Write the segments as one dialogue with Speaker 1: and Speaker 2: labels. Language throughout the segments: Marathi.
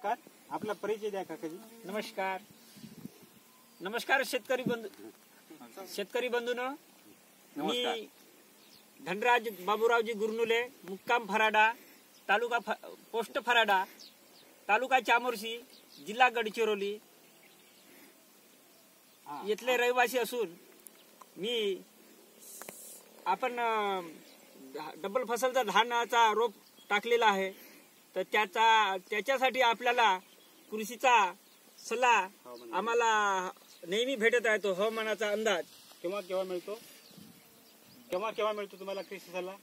Speaker 1: नमस्कार, आपला परिचय द्या काकाजी.
Speaker 2: नमस्कार. नमस्कार शेतकरी बंधूंनो, मी धनराज बाबूरावजी गुरनुले, मुक्काम फराडा, तालुका पोस्ट फराडा, तालुका चामोर्शी, जिल्हा गडचिरोली येथले रहिवासी असून मी आपण डबल फसलचा धानाचा रोप टाकलेला आहे. तर त्याच्यासाठी आपल्याला कृषीचा सल्ला आम्हाला नेहमी भेटत आहे. तो हवामानाचा अंदाज
Speaker 1: केव्हा मिळतो तुम्हाला कृषी सल्ला?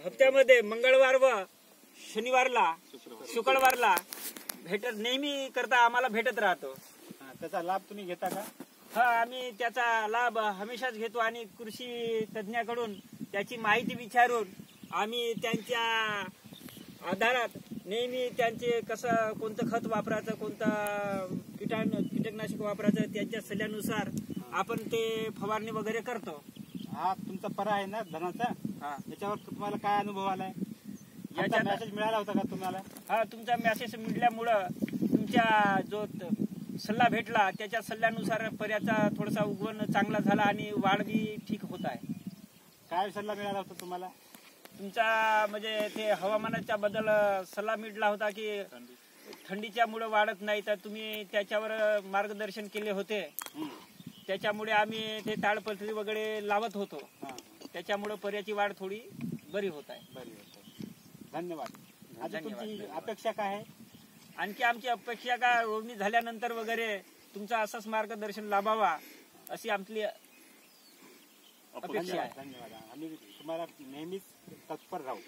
Speaker 2: हप्त्यामध्ये मंगळवार व शनिवारला शुक्रवारला नेहमी करता आम्हाला भेटत राहतो.
Speaker 1: त्याचा लाभ तुम्ही घेता का?
Speaker 2: हा, आम्ही त्याचा लाभ हमेशाच घेतो आणि कृषी तज्ञाकडून त्याची माहिती विचारून आम्ही त्यांच्या आधारात नेहमी त्यांचे कसं कोणतं खत वापरायचं, कोणतं कीटकनाशक वापरायचं, त्यांच्या सल्ल्यानुसार आपण ते फवारणी वगैरे करतो.
Speaker 1: हा तुमचा परा आहे ना धनाचा, याच्यावर तुम्हाला काय अनुभव आलाय? याचा मेसेज मिळाला होता का तुम्हाला?
Speaker 2: हा, तुमचा मेसेज मिळाल्यामुळं तुमच्या जो सल्ला भेटला त्याच्या सल्ल्यानुसार पर्याचा थोडासा उगवण चांगला झाला आणि वाढ बी ठीक होत आहे.
Speaker 1: काय सल्ला मिळाला होता तुम्हाला?
Speaker 2: तुमचा म्हणजे ते हवामानाच्या बद्दल सल्ला मिळाला होता की थंडीच्या मुळे वाढत नाही, तर तुम्ही त्याच्यावर मार्गदर्शन केले होते. त्याच्यामुळे आम्ही ते ताडपत्री वगैरे लावत होतो. त्याच्यामुळे पर्याची वाढ थोडी बरी होत आहे.
Speaker 1: धन्यवाद. तुमची अपेक्षा काय आहे?
Speaker 2: आणखी आमची अपेक्षा का रोवणी झाल्यानंतर वगैरे तुमचा असंच मार्गदर्शन लाभावा अशी आमची अपेक्षा आहे.
Speaker 1: धन्यवाद. आम्ही तुम्हाला नेहमीच तत्पर राहू.